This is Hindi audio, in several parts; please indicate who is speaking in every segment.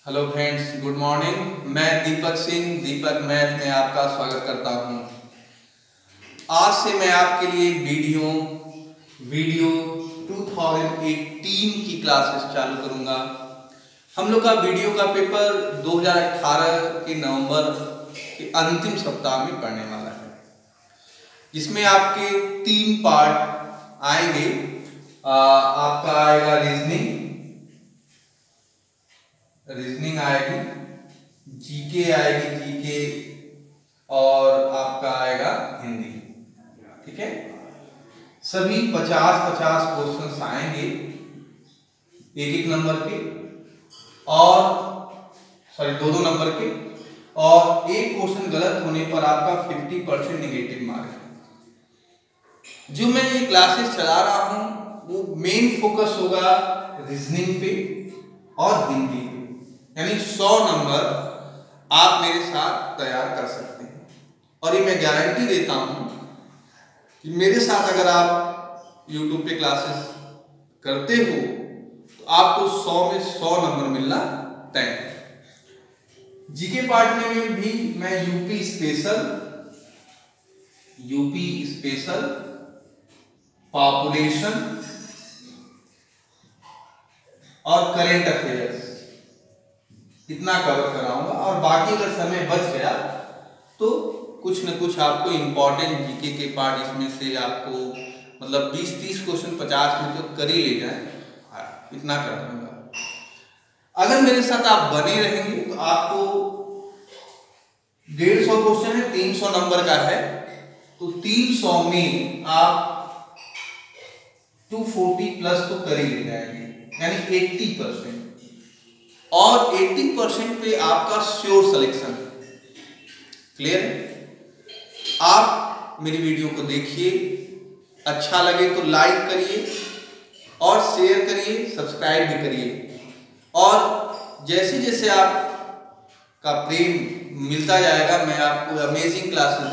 Speaker 1: Hello friends, good morning. मैं दीपक सिंह, दीपक मैथ में आपका स्वागत करता हूं। आज से मैं आपके लिए वीडियो 2018 की क्लासेस चालू करूंगा। हम लोग का वीडियो का पेपर 2018 के नवंबर के अंतिम सप्ताह में पढ़ने वाला है, जिसमें आपके 3 पार्ट आएंगे। आपका आएगा रीजनिंग आएगी, जीके आएगी, जीके, और आपका आएगा हिंदी। ठीक है, सभी 50-50 क्वेश्चंस आएंगे, एक नंबर के, और सॉरी 2-2 नंबर के, और एक क्वेश्चन गलत होने पर आपका 50% नेगेटिव मार्क है। जो मैं ये क्लासेस चला रहा हूं वो मेन फोकस होगा रीजनिंग पे और हिंदी पे, यानी 100 नंबर आप मेरे साथ तैयार कर सकते हैं। और ये मैं गारंटी देता हूं कि मेरे साथ अगर आप YouTube पे क्लासेस करते हो तो आपको 100 में 100 नंबर मिलना तय है। जीके पार्ट में भी मैं यूपी स्पेशल, पॉपुलेशन और करेंट अफेयर्स इतना कवर कराऊंगा, और बाकी अगर समय बच गया तो कुछ न कुछ आपको इंपॉर्टेंट जीके के पार्ट इसमें से आपको मतलब 20-30 क्वेश्चन 50 में तो कर ही ले जाए, इतना कर दूंगा। अगर मेरे साथ आप बने रहेंगे तो आपको 150 क्वेश्चन है, 300 नंबर का है, तो 300 में आप 240 प्लस तो कर ही ले जाएंगे, यानी 80%। और 80% पे आपका श्योर सिलेक्शन। क्लियर है? आप मेरी वीडियो को देखिए, अच्छा लगे तो लाइक करिए और शेयर करिए, सब्सक्राइब भी करिए, और जैसे जैसे आपका प्रेम मिलता जाएगा मैं आपको अमेजिंग क्लासेस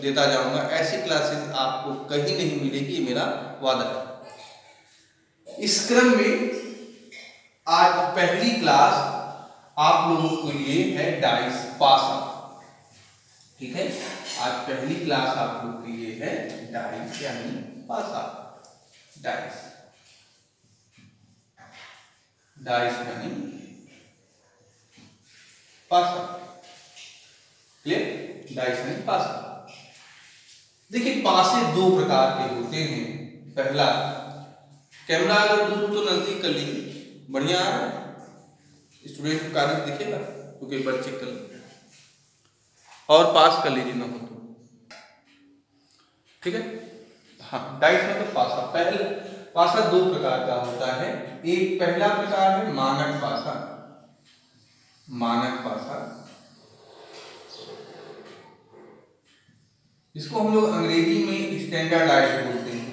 Speaker 1: देता जाऊंगा। ऐसी क्लासेस आपको कहीं नहीं मिलेगी, ये मेरा वादा है। इस क्रम में आज पहली क्लास आप लोगों के लिए है डाइस पासा। ठीक है, आज पहली क्लास आप लोगों के लिए है डाइस यानी पासा। डाइस यानी पासा। क्लियर? डाइस यानी पासा। देखिए, पासे 2 प्रकार के होते हैं। पहला, कैमरा अगर दूर तो नजदीक कर लीजिए, बढ़िया आ रहा है, स्टूडेंट को कागज दिखेगा तो एक बार चेक कर लीजिए और पास कर लीजिए, ना हो तो। ठीक है, हाँ, डाइस में तो पासा 2 प्रकार का होता है। एक पहला प्रकार है मानक पासा। इसको हम लोग अंग्रेजी में स्टैंडर्डाइज बोलते हैं।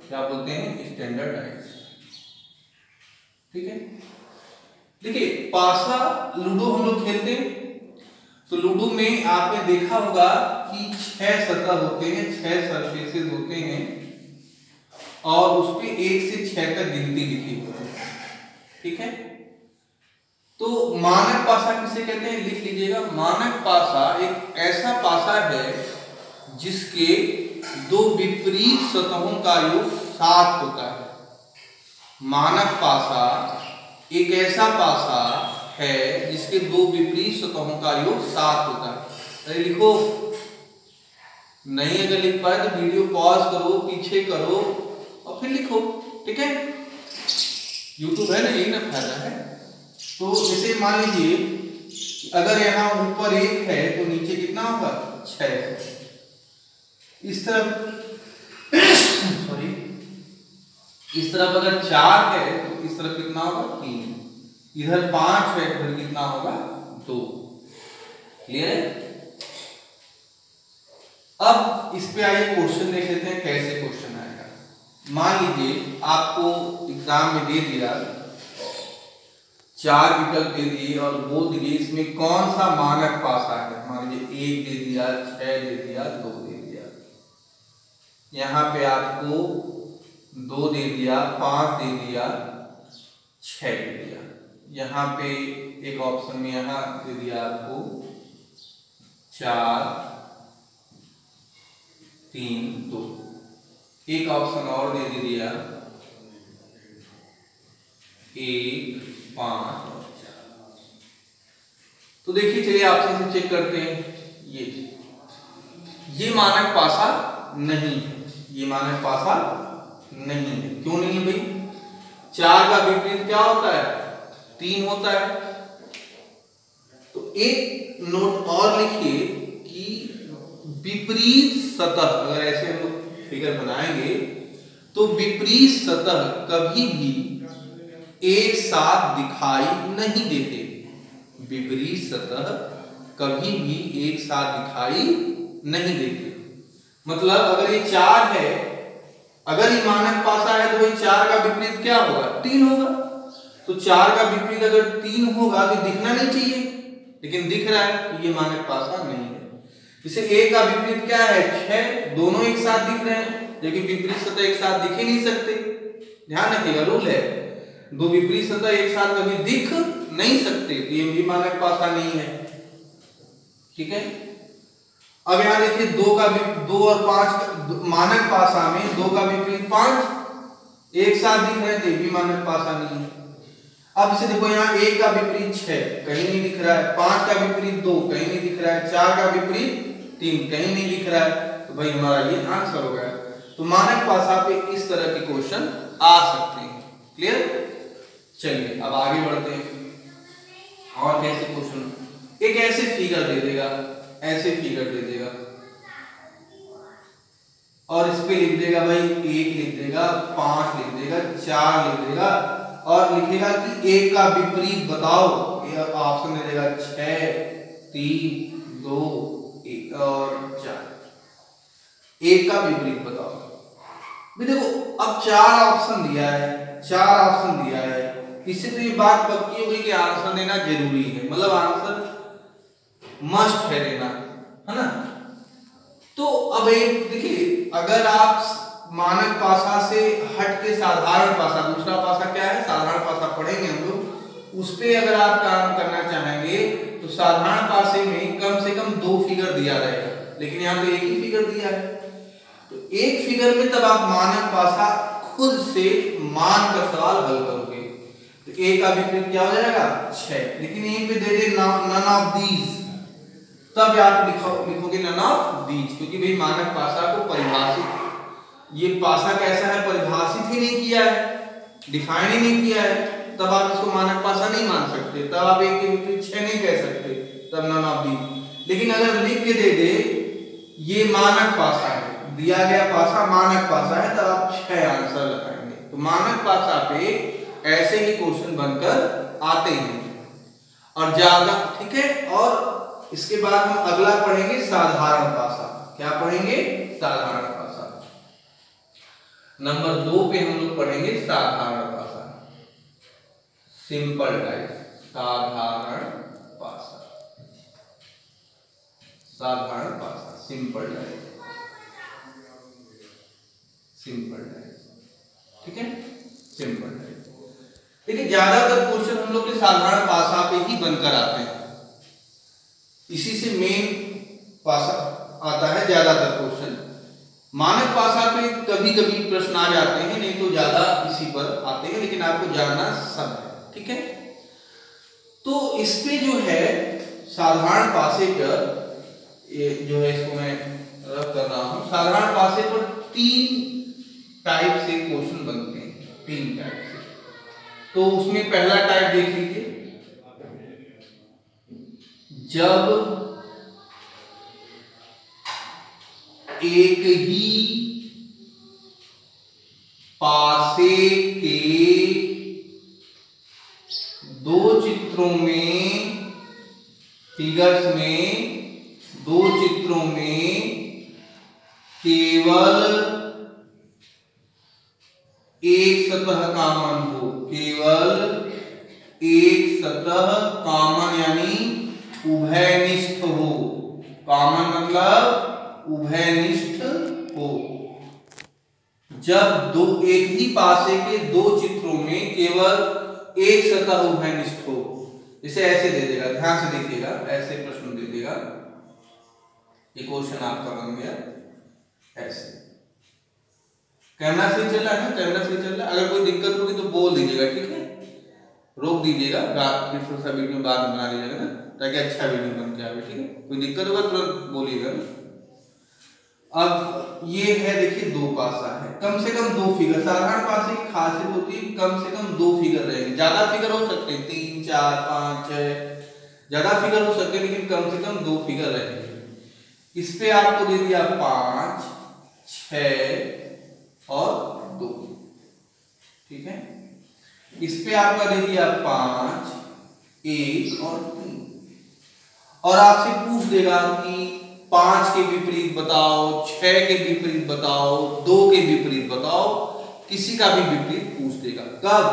Speaker 1: क्या बोलते हैं? स्टैंडर्डाइज। ठीक है, देखिए, पासा लूडो हम लोग खेलते हैं, तो लूडो में आपने देखा होगा कि 6 सतह होते हैं, 6 सरफेसेस होते हैं, और उस पे 1 से 6 तक गिनती लिखी होती है। ठीक है, तो मानक पासा किसे कहते हैं? लिख लीजिएगा। मानक पासा एक ऐसा पासा है जिसके 2 विपरीत सतहों का योग 7 होता है। मानक पासा एक ऐसा पासा है जिसके 2 विपरीत सतहों का योग 7 होता है। अरे लिखो, नहीं अगर लिख पाए तो वीडियो पॉज करो, पीछे करो और फिर लिखो। ठीक है, YouTube है ना, यही ना फायदा है। तो जैसे मान लीजिए अगर यहाँ ऊपर 1 है तो नीचे कितना होगा? 6। इस तरफ सॉरी, इस तरफ अगर 4 है तो इस तरफ कितना होगा? 3। इधर 5 है, इधर कितना होगा? 2। क्लियर है? अब इस पे आइए, क्वेश्चन देख लेते हैं कैसे क्वेश्चन आएगा। मान लीजिए आपको एग्जाम में दे दिया 4 विकल्प दे दिए और बोल दिए इसमें कौन सा मानक पासा है। मान लीजिए 1 दे दिया, 6 दे दिया, 2 दे दिया। यहाँ पे आपको 2 दे दिया, 5 दे दिया, 6 दे दिया। यहाँ पे एक ऑप्शन में यहाँ दे दिया आपको 4 3 2, एक ऑप्शन और दे दिया 1 5 और 4। तो देखिए चलिए ऑप्शन से चेक करते हैं। ये मानक पासा नहीं है, ये मानक पासा नहीं है। क्यों नहीं है भाई? 4 का विपरीत क्या होता है? 3 होता है। तो एक नोट और लिखिए कि विपरीत सतह, अगर ऐसे हम लोग फिगर बनाएंगे तो विपरीत सतह कभी भी एक साथ दिखाई नहीं देते। विपरीत सतह कभी भी एक साथ दिखाई नहीं देते। मतलब अगर ये 4 है, अगर ये मानक पासा है तो भाई 4 का विपरीत क्या होगा? 3 होगा। तो 4 का विपरीत अगर 3 होगा तो दिखना नहीं चाहिए, लेकिन दिख रहा है, तो ये मानक पासा नहीं है। जैसे A का विपरीत क्या है? 6, दोनों एक साथ दिख रहे हैं, लेकिन विपरीत सतह एक साथ दिख ही नहीं सकते। ध्यान रखिएगा, रूल है, दो विपरीत सतह एक साथ कभी दिख नहीं सकते, तो ये भी मानक पासा नहीं है। ठीक है। अब यहां देखिए 2 और 5 मानक पासा में 2 का विपरीत 5 एक साथ दिख रहे थे, भी मानक पासा नहीं है। अब इसे देखो, यहाँ 1 का विपरीत 6 कहीं नहीं दिख रहा है, 5 का विपरीत 2 कहीं नहीं दिख रहा है, 4 का विपरीत 3 कहीं नहीं दिख रहा है, तो भाई हमारा ये आंसर हो गया। तो मानक पासा पे इस तरह के क्वेश्चन आ सकते हैं। क्लियर? चलिए अब आगे बढ़ते हैं। और कैसे क्वेश्चन? एक ऐसे फिगर दे देगा, ऐसे फिगर दे देगा और इस पे लिख देगा भाई 1 लिख देगा, 5 लिख देगा, 4 लिख देगा और लिखेगा कि 1 का विपरीत बताओ। ये ऑप्शन दे देगा 6 3 2 1 और 4। 1 का विपरीत बताओ। भी देखो अब 4 ऑप्शन दिया है, 4 ऑप्शन दिया है, इससे तो ये बात पक्की हो गई कि आंसर देना जरूरी है, मतलब आंसर मस्ट है देना, है ना। तो अब एक देखिए, अगर आप मानक पासा से हट के साधारण पासा, दूसरा पासा क्या है? साधारण पासा पढ़ेंगे हम लोग, उस पे अगर आप काम करना चाहेंगे तो साधारण पासे में कम से कम 2 फिगर दिया रहेगा, लेकिन यहाँ पे एक ही फिगर दिया है। तो एक फिगर में तब आप मानक पासा खुद से मान कर सवाल हल करोगे। तो A का विपरीत क्या हो जाएगा? 6, लेकिन यहीं पे दे दे नन ऑफ दीज, तब आप लिखोगे नन ऑफ दीज, क्योंकि भाई मानक पासा को परिभाषित, ये पासा कैसा है? परिभाषित ही नहीं किया है, डिफाइन ही नहीं किया है, तब आप इसको मानक पासा नहीं मान सकते, तब आप 1 के विपरीत 6 नहीं कह सकते, तब नन ऑफ दीज। लेकिन अगर लिख के दे दे ये मानक पासा है, दिया गया पासा मानक पासा है, तब आप 6 आंसर लगाएंगे। तो मानक पासा पे ऐसे ही क्वेश्चन बनकर आते हैं और ज्यादा। ठीक है। और इसके बाद हम अगला पढ़ेंगे साधारण पासा। क्या पढ़ेंगे? साधारण पासा। नंबर 2 पे हम लोग पढ़ेंगे साधारण पासा, सिंपल टाइप। साधारण पासा, साधारण पासा, सिंपल टाइप, सिंपल टाइप। ठीक है, सिंपल टाइप। देखिए ज्यादातर क्वेश्चन हम लोग के साधारण पासा पे ही बनकर आते हैं, इसी से मेन पासा आता है ज्यादातर क्वेश्चन। मानक पासा पे कभी कभी प्रश्न आ जाते हैं, नहीं तो ज्यादा इसी पर आते हैं, लेकिन आपको जानना सब है। ठीक है। तो इस पे जो है साधारण पासे पर, ये जो है इसको मैं रख कर रहा हूं, साधारण पासे पर 3 टाइप से क्वेश्चन बनते हैं, 3 टाइप से। तो उसमें पहला टाइप देख लीजिए, जब एक ही पासे के 2 चित्रों में, फिगर्स में 2 चित्रों में केवल एक सतह कॉमन हो, केवल एक सतह कॉमन यानी उभयनिष्ठ हो। कॉमन मतलब उभयनिष्ठ हो। जब एक ही पासे के 2 चित्रों में केवल एक सतह उभयनिष्ठ हो, इसे ऐसे दे देगा, ध्यान से देखिएगा, ऐसे प्रश्न दे देगा, ये क्वेश्चन आपका बन गया ऐसे। कैमरा सही चल रहा है ना, कैमरा सही चल रहा है, अगर कोई दिक्कत होगी तो बोल दीजिएगा, ठीक है, रोक दीजिएगा, फिर थोड़ा सा वीडियो बाद में बना लीजिएगा ना, ताकि अच्छा वीडियो बन के आवे, ठीक है, कोई दिक्कत होगा तुरंत बोलिएगा ना। अब ये है, देखिए दो पासा है, कम से कम दो फिगर, साधारण पासे की खासियत होती है कम से कम दो फिगर रहेंगे, ज्यादा फिगर हो सकते हैं 3 4 5 6, ज्यादा फिगर हो सकते हैं, लेकिन कम से कम दो फिगर रहेंगे। इस पे आपको दे दिया 5 6 और 2, ठीक है, इस पे आपका दे दिया 5 1 और 3, और आपसे पूछ देगा कि 5 के विपरीत बताओ, 6 के विपरीत बताओ, 2 के विपरीत बताओ, किसी का भी विपरीत पूछ देगा। कब?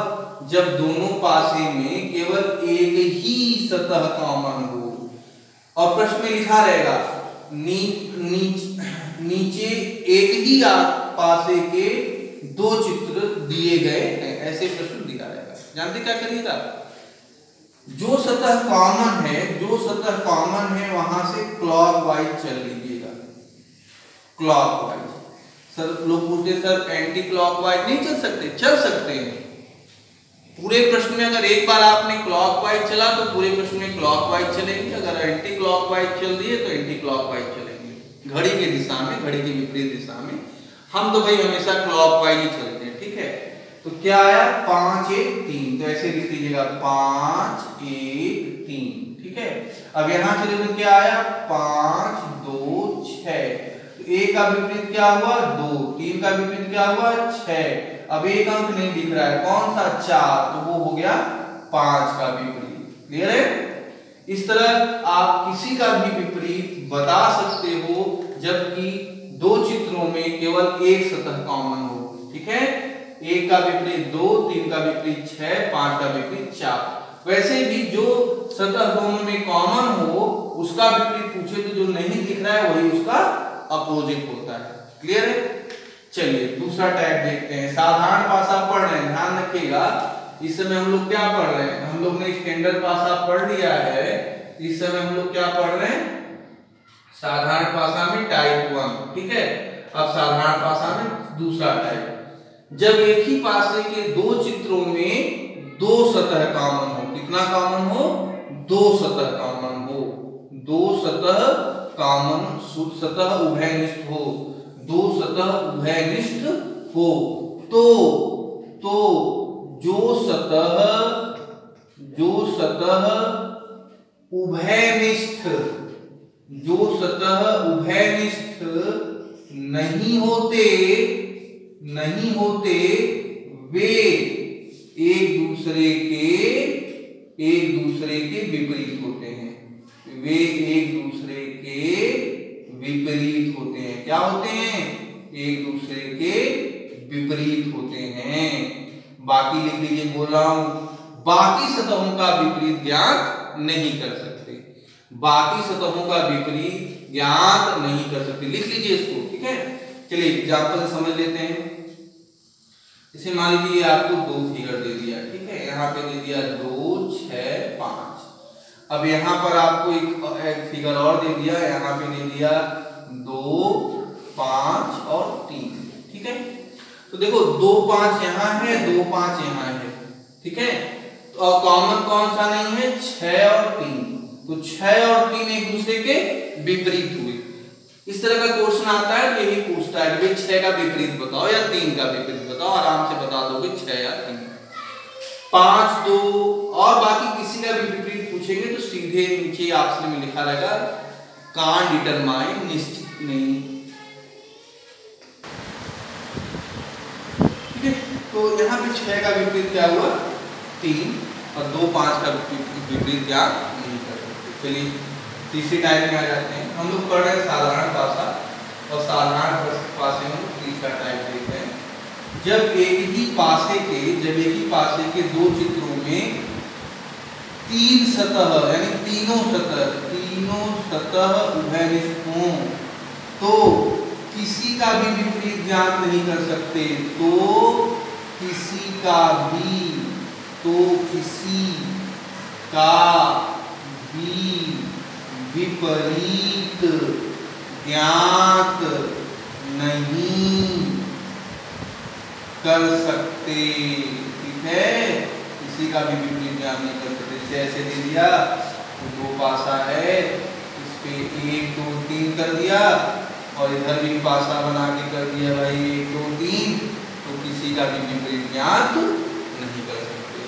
Speaker 1: जब दोनों पासे में केवल एक ही सतह कॉमन हो, और प्रश्न में लिखा रहेगा नीचे एक ही पासे के दो चित्र दिए गए हैं, ऐसे प्रश्न दिया रहेगा। जानते क्या करिएगा, जो सतह कॉमन है, जो सतह कॉमन है वहां से क्लॉकवाइज चल लीजिएगा, क्लॉकवाइज। सर लोग पूछते सर एंटी क्लॉकवाइज नहीं चल सकते? चल सकते हैं। पूरे प्रश्न में अगर एक बार आपने क्लॉकवाइज चला तो पूरे प्रश्न में क्लॉकवाइज चलेंगे, अगर एंटी क्लॉकवाइज चल दिए तो एंटी क्लॉकवाइज चलेंगे, घड़ी की दिशा में, घड़ी की विपरीत दिशा में। हम तो भाई हमेशा क्लॉकवाइज ही चलते हैं, ठीक है। तो क्या आया 5 1 3, तो ऐसे लिख लीजिएगा 5 1 3, ठीक है। अब यहां चले तो क्या आया 5 2 6, तो 1 का विपरीत क्या हुआ 2, 3 का विपरीत क्या हुआ 6, अब एक अंक नहीं दिख रहा है, कौन सा 4, तो वो हो गया 5 का विपरीत। क्लियर है? इस तरह आप किसी का भी विपरीत बता सकते हो जबकि दो चित्रों में केवल एक सतह कॉमन हो, ठीक है। 1 का विपरीत 2, 3 का विपरीत 6, 5 का विपरीत 4। वैसे भी जो सतह दोनों में कॉमन हो उसका विपरीत पूछे तो जो नहीं दिख रहा है वही उसका अपोजिट होता है। क्लियर है? चलिए दूसरा टाइप देखते हैं। साधारण पासा पढ़ रहे हैं, ध्यान रखिएगा, इस समय हम लोग क्या पढ़ रहे हैं, हम लोग ने स्टैंडर्ड पासा पढ़ लिया है, इस समय हम लोग क्या पढ़ रहे हैं, साधारण पासा में टाइप 1, ठीक है। अब साधारण पासा में दूसरा टाइप, जब एक ही पासे के दो चित्रों में दो सतह कॉमन हो, कितना कॉमन हो, दो सतह कॉमन हो, दो सतह कॉमन, सतह उभयनिष्ठ हो, दो सतह उभयनिष्ठ हो, तो जो सतह उभयनिष्ठ, जो सतह उभयनिष्ठ नहीं होते वे एक दूसरे के विपरीत होते हैं, वे एक दूसरे के विपरीत होते हैं। क्या होते हैं? एक दूसरे के विपरीत होते हैं। बाकी लिख लीजिए, बोल रहा हूं, बाकी सतहों का विपरीत ज्ञात नहीं कर सकते, बाकी सतहों का विपरीत ज्ञात नहीं कर सकते, लिख लीजिए इसको, ठीक है। चलिए एग्जाम्पल समझ लेते हैं। इसे मान लीजिए आपको दो फिगर दे दिया, ठीक है, यहाँ पे दे दिया 2 6 5। अब यहाँ पर आपको एक फिगर और दे दिया, यहाँ पे दे दिया 2 5 और 3, ठीक है। तो देखो 2 5 यहाँ है, 2 5 यहाँ है, ठीक है। तो कॉमन कौन सा नहीं है, 6 और 3, तो 6 और 3 एक दूसरे के विपरीत हुए। इस तरह का क्वेश्चन आता है तो यही पूछता है कि 6 का विपरीत बताओ या 3 का विपरीत बताओ, आराम से बता दोगे 6 या 3। 5 2 और बाकी किसी का भी विपरीत पूछेंगे तो सीधे नीचे ऑप्शन में लिखा रहेगा कान डिटरमाइन, निश्चित नहीं, ठीक है। तो यहाँ पे 6 का विपरीत क्या हुआ 3 और 2 5 का विपरीत क्या नहीं कर सकते। चलिए तीसरी टाइप में आ जाते हैं। हम लोग पढ़ रहे हैं साधारण पासा, और साधारण पासे में तीसरा टाइप देखते हैं। जब एक ही पासे के दो चित्रों में तीन सतह यानी तीनों सतह उभयनिष्ठ हों तो किसी का भी विपरीत ज्ञात नहीं कर सकते, तो किसी का भी तो किसी का भी विपरीत ज्ञात नहीं कर सकते। ठीक है, किसी का भी विपरीत ज्ञात नहीं कर सकते। जैसे ऐसे दे दिया तो 2 पासा है, इस पे 1 2 3 कर दिया और इधर भी पासा बना के कर दिया भाई 1 2 3, तो किसी का भी विपरीत ज्ञात नहीं कर सकते।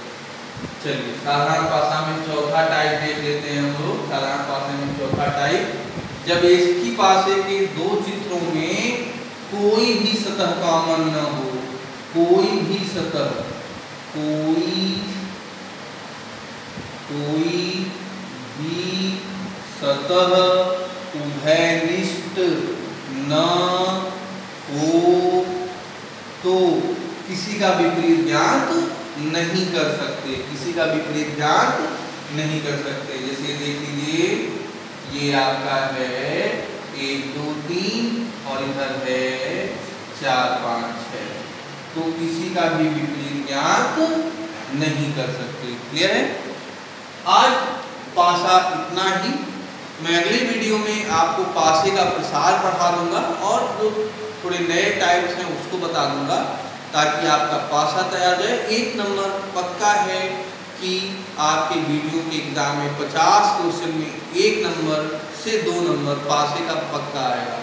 Speaker 1: चलिए साधारण पासा में चौथा टाइप देख लेते हैं हम लोग। साधारण पासे में चौथा टाइप, जब एक ही पासे के 2 चित्रों में कोई भी सतह कॉमन न हो, कोई भी सतह, कोई भी सतह उभयनिष्ठ न हो तो किसी का विपरीत ज्ञात नहीं कर सकते। किसी का विपरीत ज्ञात नहीं कर सकते। जैसे देख लीजिए, ये आपका है 1 2 3 और इधर है 4 5 6, तो किसी का भी विपरीत ज्ञात नहीं कर सकते। क्लियर है? आज पासा इतना ही। मैं अगले वीडियो में आपको पासे का प्रसार पढ़ा दूंगा और जो थोड़े नए टाइप्स हैं उसको बता दूंगा, ताकि आपका पासा तैयार हो जाए। 1 नंबर पक्का है कि आपके वीडियो के एग्जाम में 50 क्वेश्चन में 1 नंबर से 2 नंबर पासे का पक्का आएगा।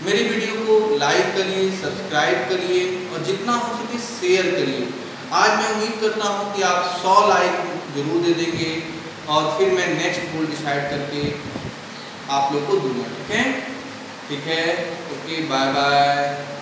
Speaker 1: मेरी वीडियो को लाइक करिए, सब्सक्राइब करिए और जितना हो सके शेयर करिए। आज मैं उम्मीद करता हूँ कि आप 100 लाइक जरूर दे देंगे और फिर मैं नेक्स्ट गोल डिसाइड करके आप लोग को दूंगा। ठीक है? Okay, bye bye.